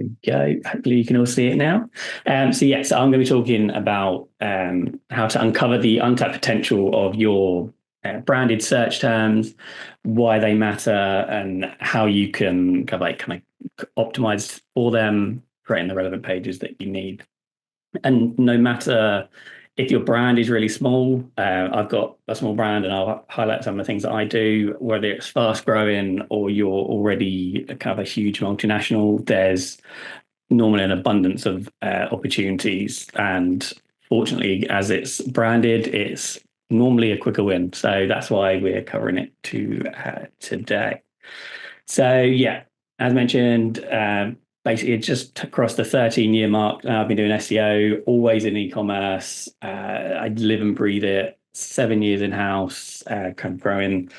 we go. Hopefully you can all see it now. So I'm going to be talking about how to uncover the untapped potential of your branded search terms, why they matter, and how you can kind of optimize for them, creating the relevant pages that you need. And no matter if your brand is really small, I've got a small brand and I'll highlight some of the things that I do, whether it's fast growing or you're already kind of a huge multinational, there's normally an abundance of opportunities. And fortunately, as it's branded, it's normally a quicker win. So that's why we're covering it today. So yeah, as mentioned, basically it just across the 13-year mark. I've been doing SEO, always in e-commerce. I live and breathe it. 7 years in-house, kind of growing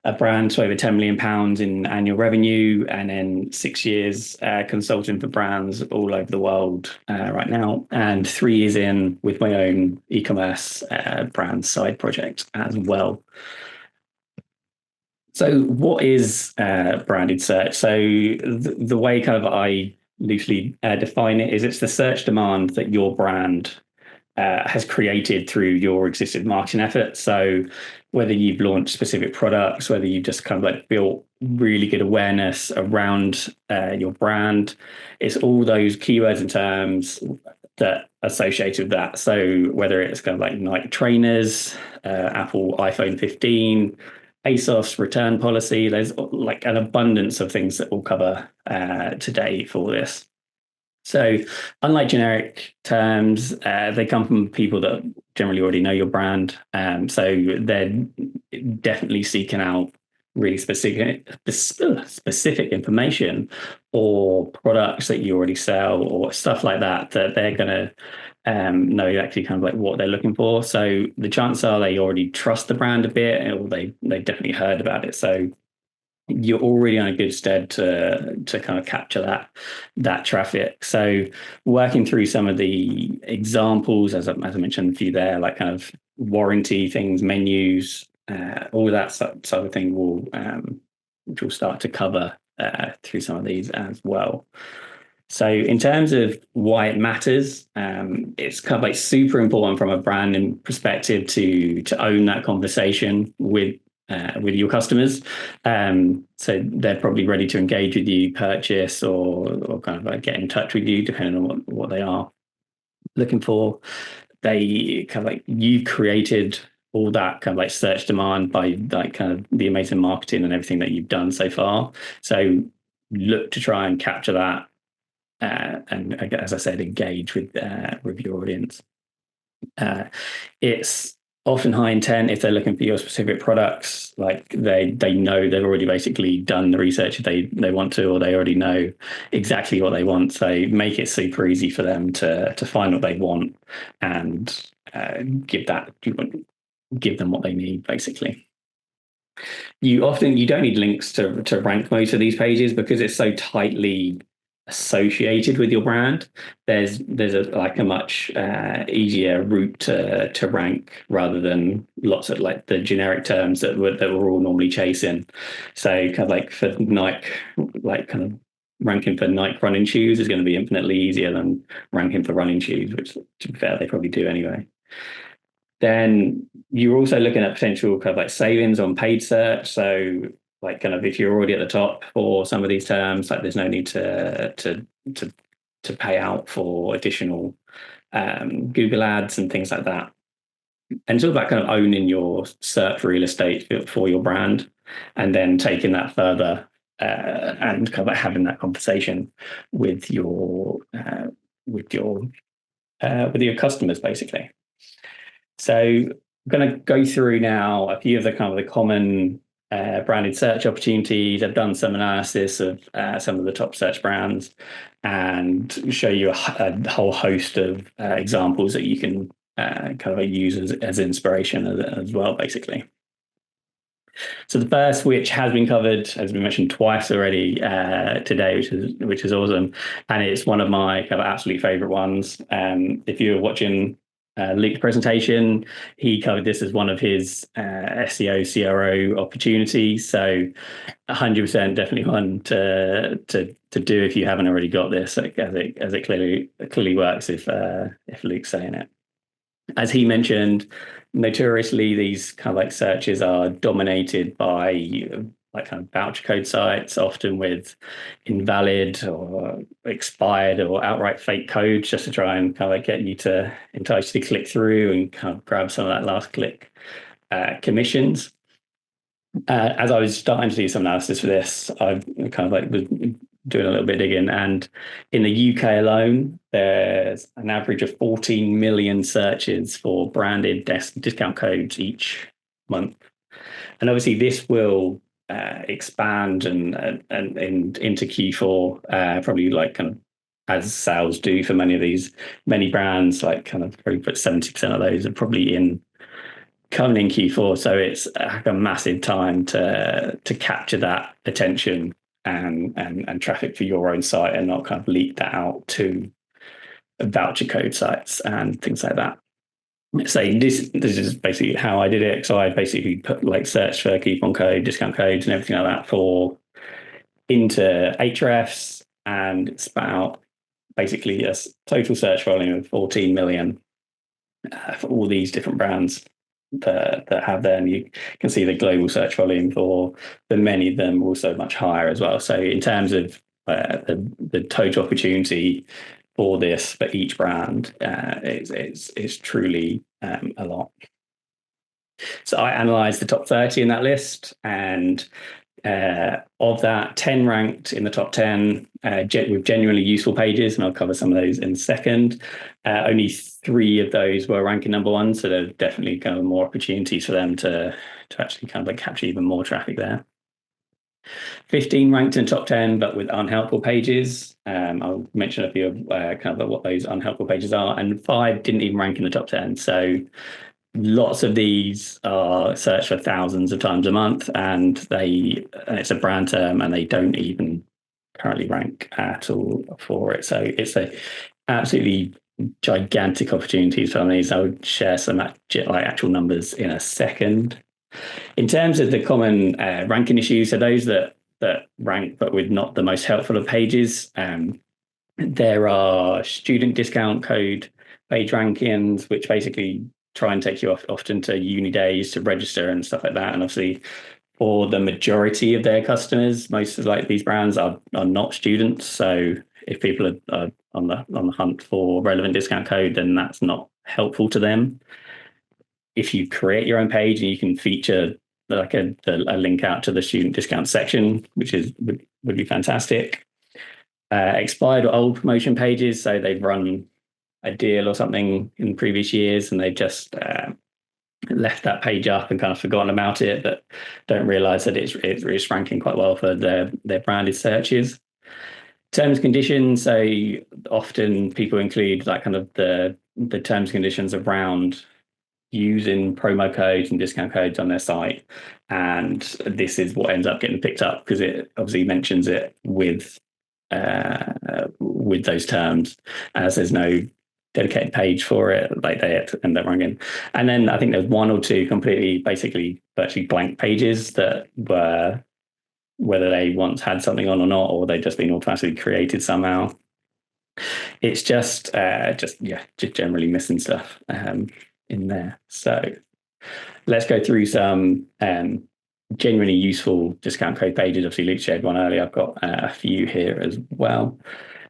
a brand to over £10 million in annual revenue, and then 6 years consulting for brands all over the world right now, and 3 years in with my own e-commerce brand side project as well. So what is branded search? So the way kind of I loosely define it is it's the search demand that your brand has created through your existing marketing efforts. So whether you've launched specific products, whether you've just kind of like built really good awareness around your brand, it's all those keywords and terms that are associated with that. So whether it's kind of like Nike trainers, Apple iPhone 15, ASOS return policy, there's like an abundance of things that we'll cover today for this. So unlike generic terms, they come from people that generally already know your brand. So they're definitely seeking out really specific information or products that you already sell or stuff like that, that they're going to know exactly kind of like what they're looking for. So the chances are they already trust the brand a bit, or they've definitely heard about it. So you're already on a good stead to kind of capture that traffic. So working through some of the examples, as I mentioned a few there, like kind of warranty things, menus, all that sort of thing which we'll start to cover through some of these as well. So in terms of why it matters, it's kind of like super important from a branding perspective to own that conversation with your customers. So they're probably ready to engage with you, purchase, or kind of like get in touch with you, depending on what they are looking for. They kind of like, you created all that kind of like search demand by like kind of the amazing marketing and everything that you've done so far. So look to try and capture that. And as I said, engage with your audience. It's often high intent if they're looking for your specific products. Like they know they've already basically done the research if they want to, or they already know exactly what they want. So make it super easy for them to find what they want and give them what they need, basically. You don't need links to rank most of these pages because it's so tightly associated with your brand. There's a much easier route to rank rather than lots of like the generic terms that we're all normally chasing. So kind of like for Nike, like kind of ranking for Nike running shoes is going to be infinitely easier than ranking for running shoes, which to be fair they probably do anyway. Then you're also looking at potential kind of like savings on paid search. So like kind of if you're already at the top for some of these terms, like there's no need to pay out for additional Google ads and things like that. And it's all about kind of owning your search real estate for your brand, and then taking that further and kind of having that conversation with your customers, basically. So I'm going to go through now a few of the kind of the common branded search opportunities. I've done some analysis of some of the top search brands and show you a whole host of examples that you can kind of use as inspiration as well, basically. So the first, which has been covered, has been mentioned twice already today, which is awesome, and it's one of my kind of absolute favorite ones. If you're watching Luke's presentation, he covered this as one of his SEO CRO opportunities. So 100% definitely one to do if you haven't already got this, as it clearly works if Luke's saying it. As he mentioned, notoriously these kind of like searches are dominated by like kind of voucher code sites, often with invalid or expired or outright fake codes, just to try and kind of like get you to entice you to click through and kind of grab some of that last click commissions. As I was starting to do some analysis for this, I've kind of like was doing a little bit of digging, and in the UK alone, there's an average of 14 million searches for branded discount codes each month. And obviously, this will expand and into Q4, probably like kind of as sales do for many brands, like kind of probably put 70% of those are probably coming in Q4. So it's like a massive time to capture that attention and traffic for your own site, and not kind of leak that out to voucher code sites and things like that. So this is basically how I did it. So I basically put like search for coupon code, discount codes, and everything like that into Ahrefs, and spat out basically a total search volume of 14 million for all these different brands that have there. And you can see the global search volume for many of them also much higher as well. So in terms of the total opportunity for this for each brand is truly a lot. So I analyzed the top 30 in that list, and of that, 10 ranked in the top 10 with genuinely useful pages, and I'll cover some of those in a second. Only 3 of those were ranking number 1, so there's definitely kind of more opportunities for them to actually kind of like capture even more traffic there. 15 ranked in top 10, but with unhelpful pages. I'll mention a few of kind of what those unhelpful pages are, and 5 didn't even rank in the top 10. So lots of these are searched for thousands of times a month, and it's a brand term, and they don't even currently rank at all for it. So it's a absolutely gigantic opportunity for these. I'll share some actual numbers in a second. In terms of the common ranking issues, so those that rank but with not the most helpful of pages, there are student discount code page rankings, which basically try and take you often to uni days to register and stuff like that. And obviously, for the majority of their customers, most of like these brands are not students. So if people are on the hunt for relevant discount code, then that's not helpful to them. If you create your own page and you can feature like a link out to the student discount section, which would be fantastic. Expired or old promotion pages, so they've run a deal or something in previous years, and they've just left that page up and kind of forgotten about it, but don't realize that it's ranking quite well for their branded searches. Terms and conditions, so often people include like kind of the terms and conditions around using promo codes and discount codes on their site, and this is what ends up getting picked up because it obviously mentions it with those terms, as there's no dedicated page for it, like they end up ranking. And then I think there's 1 or 2 completely basically virtually blank pages that were, whether they once had something on or not, or they've just been automatically created somehow. It's just generally missing stuff in there. So let's go through some genuinely useful discount code pages. Obviously, Luke shared one earlier. I've got a few here as well.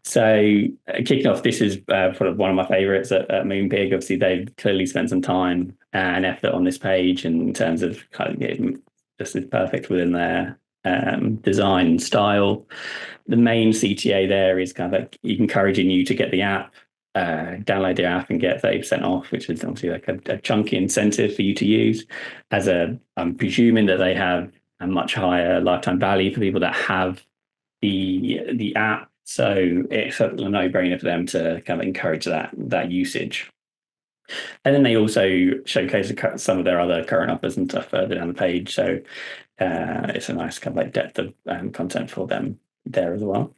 So kicking off, this is probably one of my favorites at Moonpig. Obviously, they've clearly spent some time and effort on this page, and in terms of kind of getting this is perfect within their design style. The main CTA there is kind of like encouraging you to get the app, download the app and get 30% off, which is obviously like a chunky incentive for you to use. I'm presuming that they have a much higher lifetime value for people that have the app. So it's a no-brainer for them to kind of encourage that usage. And then they also showcase some of their other current offers and stuff further down the page. So it's a nice kind of like depth of content for them there as well.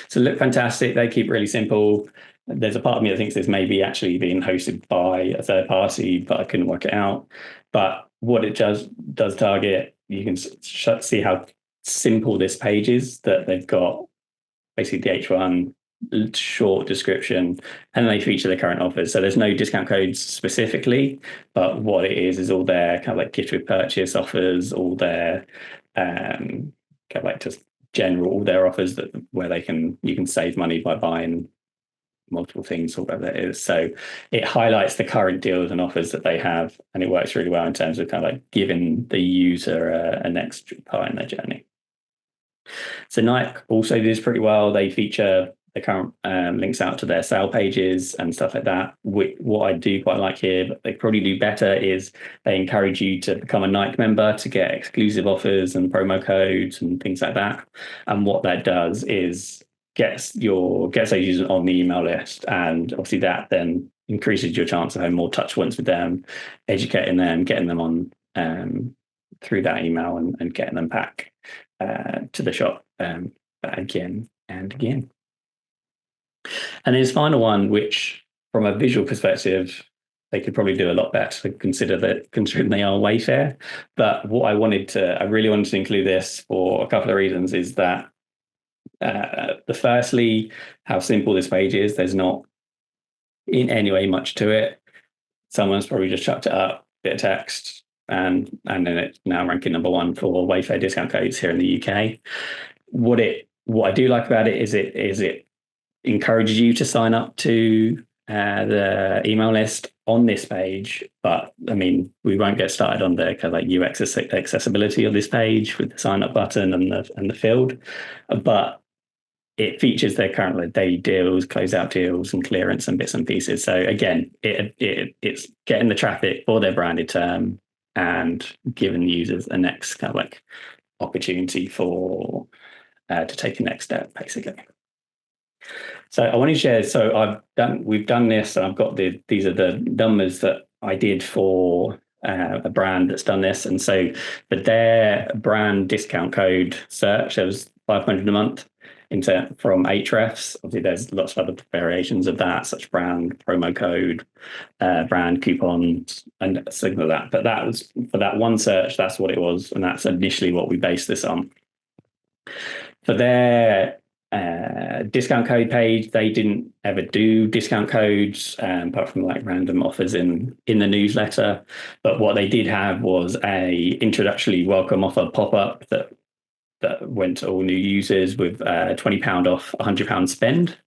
So look fantastic. They keep it really simple. there's a part of me that thinks this may be actually being hosted by a third party, but I couldn't work it out. But what it does target, you can see how simple this page is, that they've got basically the H1 short description, and they feature the current offers. So there's no discount codes specifically, but what it is all their kind of like gift with purchase offers, all their kind of like just general, all their offers that where you can save money by buying multiple things or whatever it is. So it highlights the current deals and offers that they have, and it works really well in terms of kind of like giving the user a next part in their journey. So Nike also does pretty well. They feature the current links out to their sale pages and stuff like that. What I do quite like here, but they probably do better, is they encourage you to become a Nike member to get exclusive offers and promo codes and things like that. And what that does is gets those users on the email list, and obviously that then increases your chance of having more touch points with them, educating them, getting them on through that email, and getting them back to the shop again and again. And his final one, which from a visual perspective, they could probably do a lot better, considering they are Wayfair. But what I really wanted to include this for a couple of reasons, is that firstly, how simple this page is. There's not in any way much to it. Someone's probably just chucked it up, bit of text, and then it's now ranking number 1 for Wayfair discount codes here in the UK. What I do like about it is it encourages you to sign up to the email list on this page. But I mean, we won't get started on the kind of like UX accessibility of this page with the sign up button and the field, but it features their current like daily deals, closeout deals, and clearance and bits and pieces. So again, it's getting the traffic for their branded term and giving the users a next kind of like opportunity for to take the next step, basically. So I want to share. So we've done this, and I've got these are the numbers that I did for a brand that's done this. And so for their brand discount code search, there was 500 a month from Ahrefs. Obviously, there's lots of other variations of that, such brand promo code, brand coupons, and something like that. But that was for that one search. That's what it was, and that's initially what we based this on. For their discount code page, they didn't ever do discount codes apart from like random offers in the newsletter. But what they did have was a introductory welcome offer pop-up that went to all new users with £20 off £100 spend.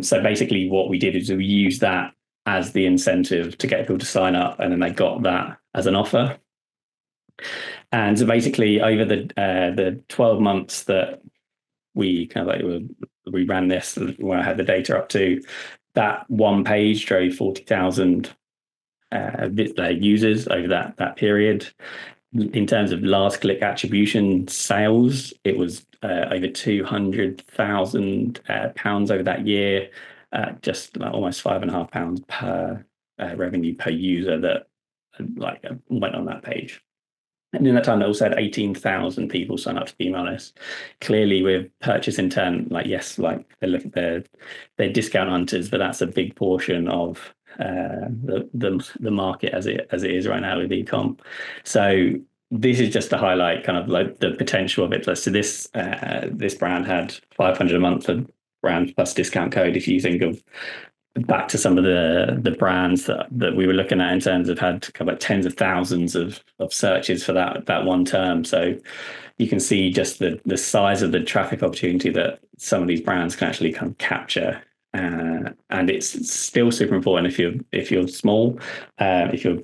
So basically what we did is we used that as the incentive to get people to sign up, and then they got that as an offer. And so basically over the 12 months that we kind of like we ran this, where I had the data up to, that one page drove 40,000 users over that period. In terms of last click attribution sales, it was over £200,000 over that year, just almost £5.5 per revenue per user that went on that page. And in that time, they also had 18,000 people sign up to the email list. Clearly, with purchase intent, they're discount hunters, but that's a big portion of the market as it is right now with ecom. So this is just to highlight kind of like the potential of it. So this brand had 500 a month for brand plus discount code. If you think of back to some of the brands that we were looking at in terms of had kind of like tens of thousands of searches for that one term. So you can see just the size of the traffic opportunity that some of these brands can actually kind of capture. And it's still super important if you're small. If you're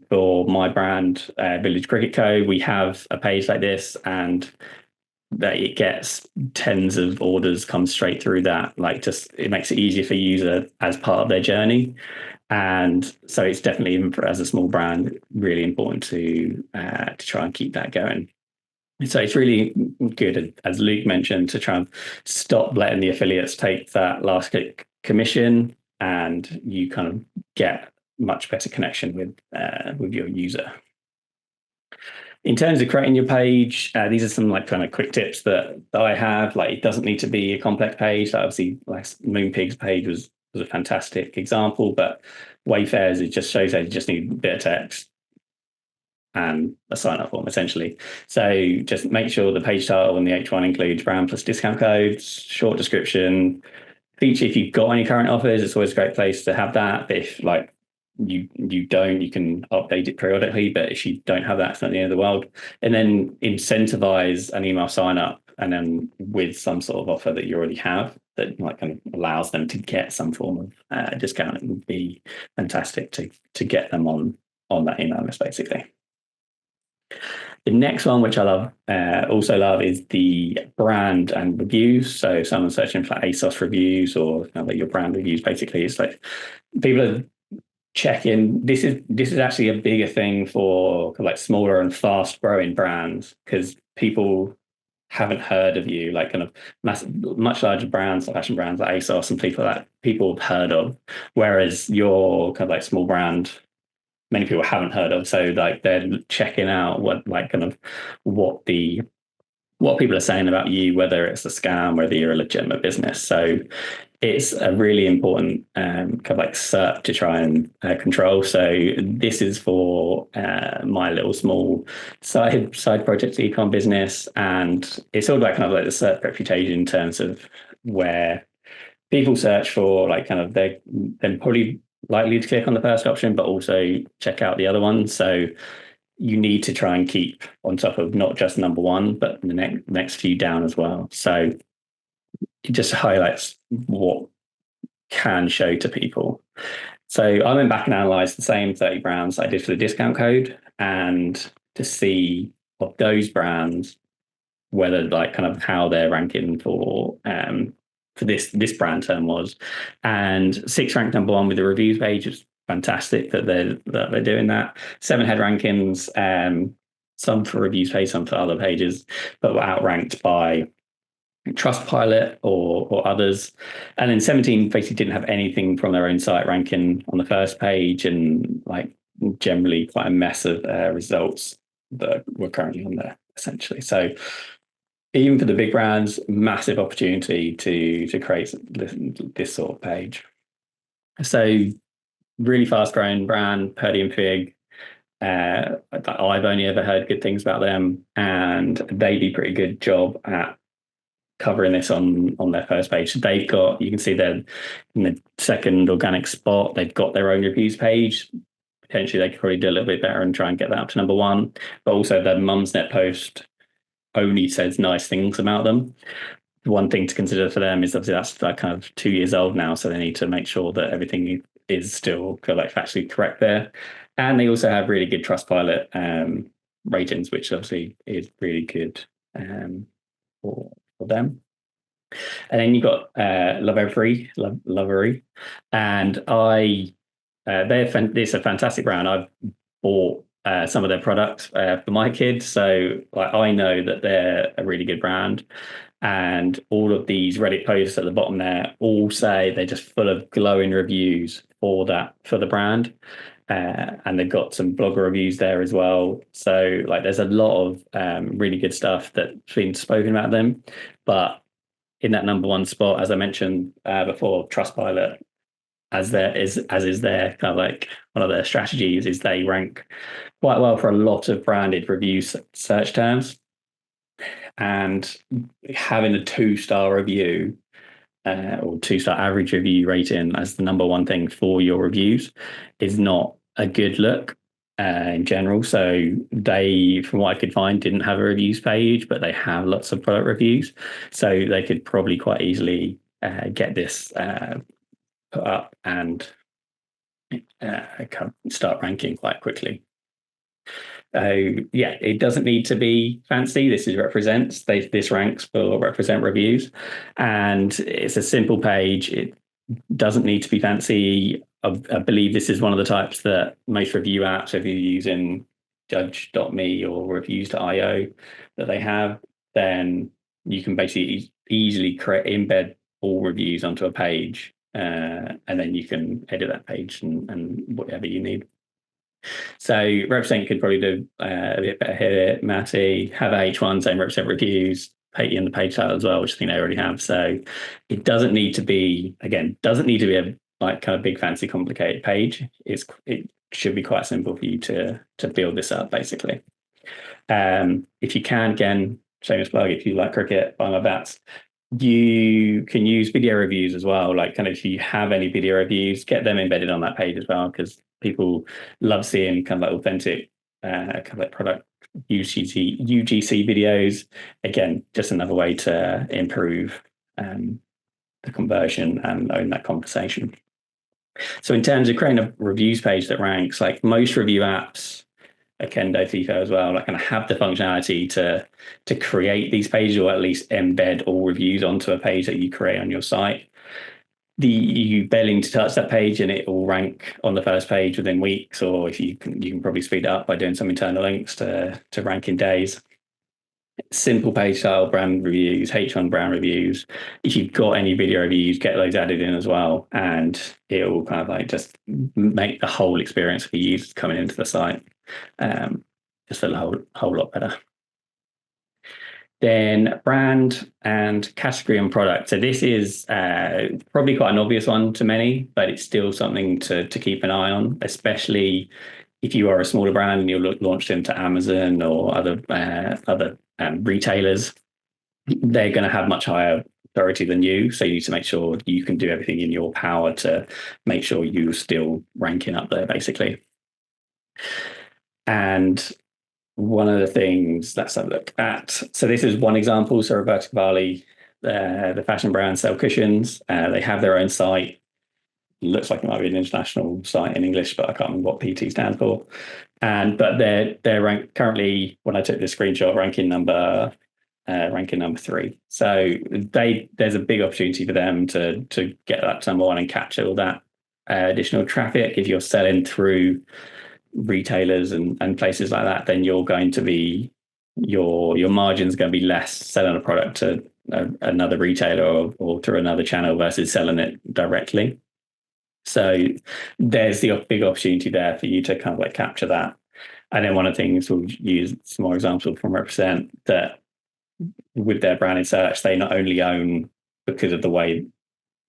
for my brand, Village Cricket Co., we have a page like this, and that it gets tens of orders come straight through that. It makes it easier for user as part of their journey. And so it's definitely, even as a small brand, really important to try and keep that going. So it's really good, as Luke mentioned, to try and stop letting the affiliates take that last click commission, and you kind of get much better connection with your user. In terms of creating your page, these are some like kind of quick tips that I have. Like, it doesn't need to be a complex page. Like, obviously, like Moonpig's page was a fantastic example, but Wayfair's, it just shows that you just need a bit of text and a sign up form essentially. So just make sure the page title and the H1 includes brand plus discount codes, short description, feature. If you've got any current offers, it's always a great place to have that. But if like you don't, you can update it periodically. But if you don't have that, it's not the end of the world. And then incentivize an email sign up, and then with some sort of offer that you already have that like kind of allows them to get some form of discount. It would be fantastic to get them on that email list basically. The next one, which I also love, is the brand and reviews. So someone searching for ASOS reviews or like your brand reviews, basically, it's like people are checking. This is actually a bigger thing for like smaller and fast growing brands, because people haven't heard of you, like kind of much larger brands, like fashion brands like ASOS and people that people have heard of, whereas your kind of like small brand, many people haven't heard of. So like they're checking out what like kind of what people are saying about you, whether it's a scam, whether you're a legitimate business. So it's a really important kind of like SERP to try and control. So this is for my little small side project ecom business, and it's all about kind of like the SERP reputation in terms of where people search for, like kind of they're probably likely to click on the first option, but also check out the other one. So you need to try and keep on top of not just number one, but the next few down as well. So it just highlights what can show to people. So I went back and analyzed the same 30 brands I did for the discount code, and to see of those brands whether like kind of how they're ranking for this brand term was. And 6 ranked number 1 with the reviews page. It's fantastic that they're doing that. 7 head rankings, some for reviews page, some for other pages, but were outranked by Trustpilot or others. And then 17 basically didn't have anything from their own site ranking on the first page, and like generally quite a mess of results that were currently on there essentially. So even for the big brands, massive opportunity to create this sort of page. So really fast growing brand, Purdy and Fig. I've only ever heard good things about them, and they do a pretty good job at covering this on their first page. So they've got, you can see they're in the second organic spot. They've got their own reviews page. Potentially they could probably do a little bit better and try and get that up to number 1. But also their Mumsnet post only says nice things about them. One thing to consider for them is obviously that's like kind of 2 years old now, so they need to make sure that everything is still like factually correct there. And they also have really good Trustpilot ratings, which obviously is really good for them. And then you've got Lovevery, and it's a fantastic brand. I've bought some of their products for my kids, so like I know that they're a really good brand. And all of these Reddit posts at the bottom there all say they're just full of glowing reviews for the brand. And they've got some blogger reviews there as well. So like there's a lot of really good stuff that's been spoken about them. But in that number 1 spot, as I mentioned before, Trustpilot, as is their kind of like one of their strategies, is they rank quite well for a lot of branded review search terms. And having a 2-star review or 2-star average review rating as the number 1 thing for your reviews is not a good look in general. So they, from what I could find, didn't have a reviews page, but they have lots of product reviews. So they could probably quite easily get this put up and start ranking quite quickly. Yeah, it doesn't need to be fancy. This ranks will represent reviews, and it's a simple page. It doesn't need to be fancy. I believe this is one of the types that most review apps, if you're using Judge.me or Reviews.io, that they have, then you can basically easily embed all reviews onto a page, and then you can edit that page and whatever you need. So represent could probably do a bit better here, Matty. Have H1 saying represent reviews, pay you in the page title as well, which I think they already have. So it doesn't need to be, again, doesn't need to be a like kind of big fancy complicated page. It should be quite simple for you to build this up basically. If you can, again, shameless plug, if you like cricket, buy my bats. You can use video reviews as well. Like kind of if you have any video reviews, get them embedded on that page as well, because people love seeing kind of like authentic kind of like product UGC videos. Again, just another way to improve the conversion and own that conversation. So in terms of creating a reviews page that ranks, like most review apps, Kendo, FIFO as well, like kind of have the functionality to create these pages, or at least embed all reviews onto a page that you create on your site. You barely need to touch that page and it will rank on the first page within weeks, or if you can probably speed it up by doing some internal links to rank in days. Simple page style, brand reviews, H1 brand reviews. If you've got any video reviews, get those added in as well, and it will kind of like just make the whole experience for users coming into the site just a whole lot better. Then brand and category and product. So this is probably quite an obvious one to many, but it's still something to keep an eye on, especially if you are a smaller brand and you're launched into Amazon or other retailers. They're going to have much higher authority than you, so you need to make sure you can do everything in your power to make sure you're still ranking up there, basically. And one of the things, let's have a look at. So this is one example. So Roberta Cavalli, the fashion brand, sell cushions. They have their own site. Looks like it might be an international site in English, but I can't remember what PT stands for. But they're ranked currently, when I took the screenshot, ranking number 3. So there's a big opportunity for them to get that to number 1 and capture all that additional traffic. If you're selling through retailers and places like that, then you're going to be your margin's going to be less selling a product to another retailer or through another channel versus selling it directly. So there's the big opportunity there for you to kind of like capture that. And then one of the things, we'll use some more examples from Represent, that with their branded search, they not only own, because of the way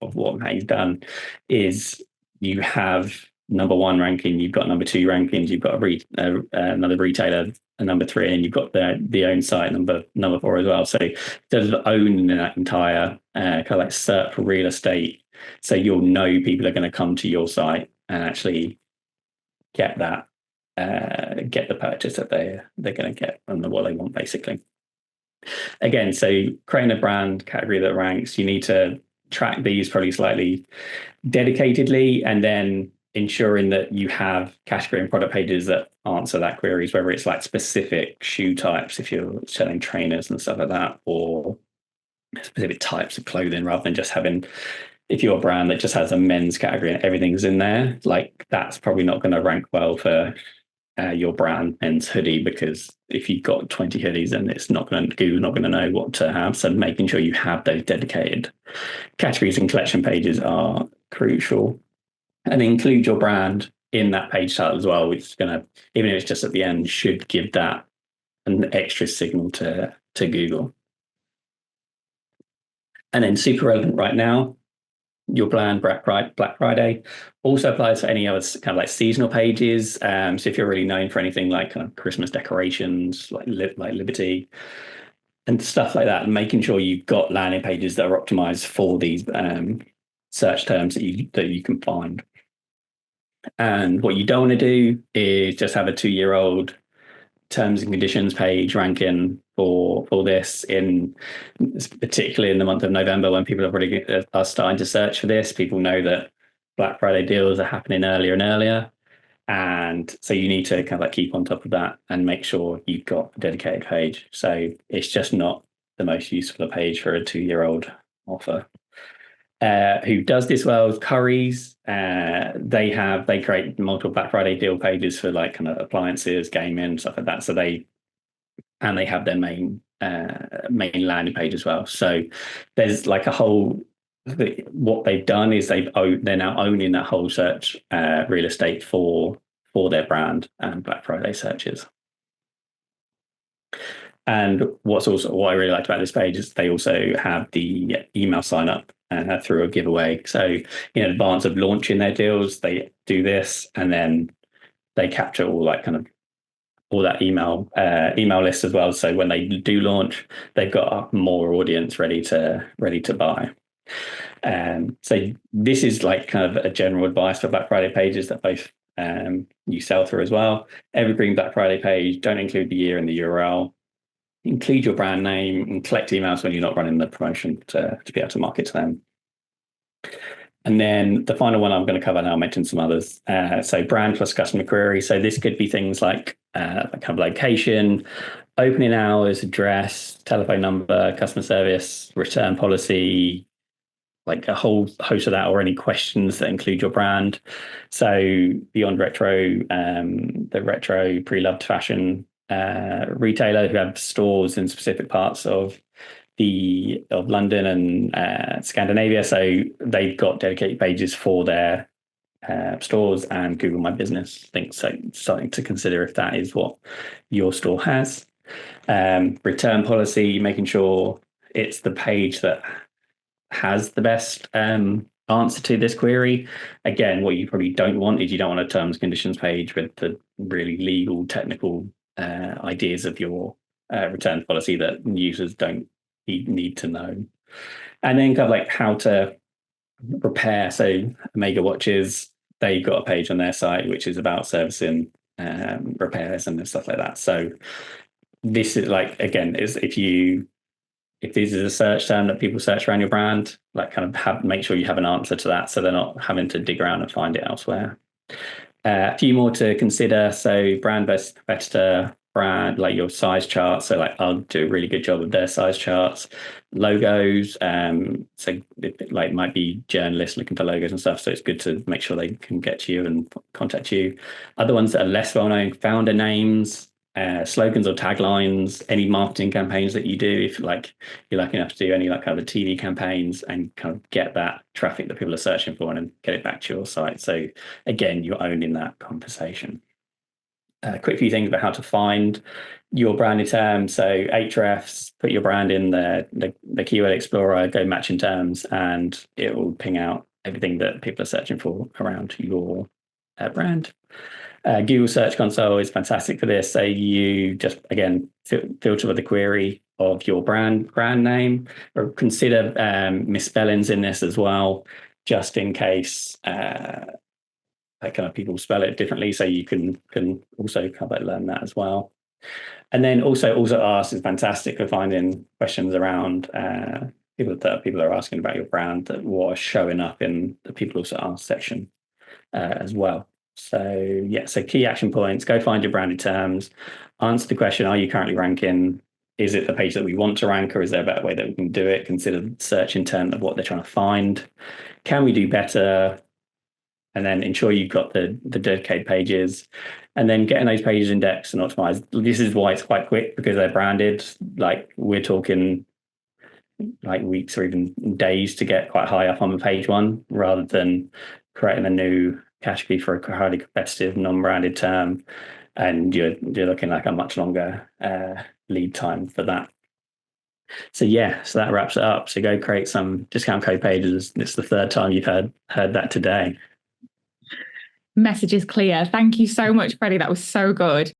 of what May's done, is you have number 1 ranking, you've got number 2 rankings, you've got another retailer, a number 3, and you've got the own site number 4 as well. So there's owning that entire kind of like SERP real estate. So you'll know people are going to come to your site and actually get that, get the purchase that they're going to get and what they want, basically. Again, so creating a brand category that ranks, you need to track these probably slightly dedicatedly, and then ensuring that you have category and product pages that answer that queries, whether it's like specific shoe types, if you're selling trainers and stuff like that, or specific types of clothing, rather than just having, if you're a brand that just has a men's category and everything's in there, like that's probably not going to rank well for your brand men's hoodie, because if you've got 20 hoodies, then Google's not going to know what to have. So making sure you have those dedicated categories and collection pages are crucial. And include your brand in that page title as well, which is going to, even if it's just at the end, should give that an extra signal to Google. And then super relevant right now, your brand Black Friday also applies to any other kind of like seasonal pages. So if you're really known for anything like kind of Christmas decorations, like Liberty and stuff like that, and making sure you've got landing pages that are optimized for these search terms that you can find. And what you don't want to do is just have a 2-year-old terms and conditions page ranking for this, in particularly in the month of November, when people are starting to search for this. People know that Black Friday deals are happening earlier and earlier, and so you need to kind of like keep on top of that and make sure you've got a dedicated page. So it's just not the most useful page for a 2-year-old offer. Who does this well is Currys. They create multiple Black Friday deal pages for like kind of appliances, gaming, stuff like that. So they have their main landing page as well. So there's like a whole, what they've done is they're now owning that whole search real estate for for their brand and Black Friday searches. And what I really liked about this page is they also have the email sign up through a giveaway. So in advance of launching their deals, they do this, and then they capture all that email list as well. So when they do launch, they've got more audience ready to buy. So this is like kind of a general advice for Black Friday pages that both you sell through as well. Evergreen Black Friday page, don't include the year in the URL. Include your brand name and collect emails when you're not running the promotion to be able to market to them. And then the final one I'm going to cover now, I'll mention some others. So brand plus customer query. So this could be things like kind of location, opening hours, address, telephone number, customer service, return policy, like a whole host of that, or any questions that include your brand. So beyond retro, the retro pre-loved fashion retailer who have stores in specific parts of London and Scandinavia. So they've got dedicated pages for their stores, and Google My Business links. So something to consider if that is what your store has. Return policy, making sure it's the page that has the best answer to this query. Again, what you probably don't want is you don't want a terms and conditions page with the really legal, technical ideas of your return policy that users don't need to know. And then kind of like how to repair. So Omega Watches, they've got a page on their site which is about servicing repairs and stuff like that. So this is like, again, is if this is a search term that people search around your brand, like kind of make sure you have an answer to that, so they're not having to dig around and find it elsewhere. A few more to consider. So brand versus competitor, brand, like your size chart. So like I'll do a really good job of their size charts. Logos. So it like might be journalists looking for logos and stuff. So it's good to make sure they can get to you and contact you. Other ones that are less well known, founder names, slogans or taglines, any marketing campaigns that you do, if like you're lucky enough to do any like kind of TV campaigns, and kind of get that traffic that people are searching for and get it back to your site. So again, you're owning that conversation. Quick few things about how to find your branded terms. So Ahrefs, put your brand in the keyword explorer, go matching terms, and it will ping out everything that people are searching for around your brand. Google Search Console is fantastic for this. So you just, again, filter with the query of your brand name, or consider misspellings in this as well, just in case like kind of people spell it differently. So you can also learn that as well. And then also ask is fantastic for finding questions around people are asking about your brand that were showing up in the people also ask section as well. So yeah, so key action points: go find your branded terms, answer the question, are you currently ranking? Is it the page that we want to rank, or is there a better way that we can do it? Consider the search intent of what they're trying to find. Can we do better? And then ensure you've got the dedicated pages, and then getting those pages indexed and optimized. This is why it's quite quick, because they're branded. Like we're talking like weeks or even days to get quite high up on the page one, rather than creating a new category for a highly competitive non-branded term, and you're looking like a much longer lead time for that. So yeah, so that wraps it up. So go create some discount code pages. It's the third time you've heard that today. Message is clear. Thank you so much, Freddie. That was so good.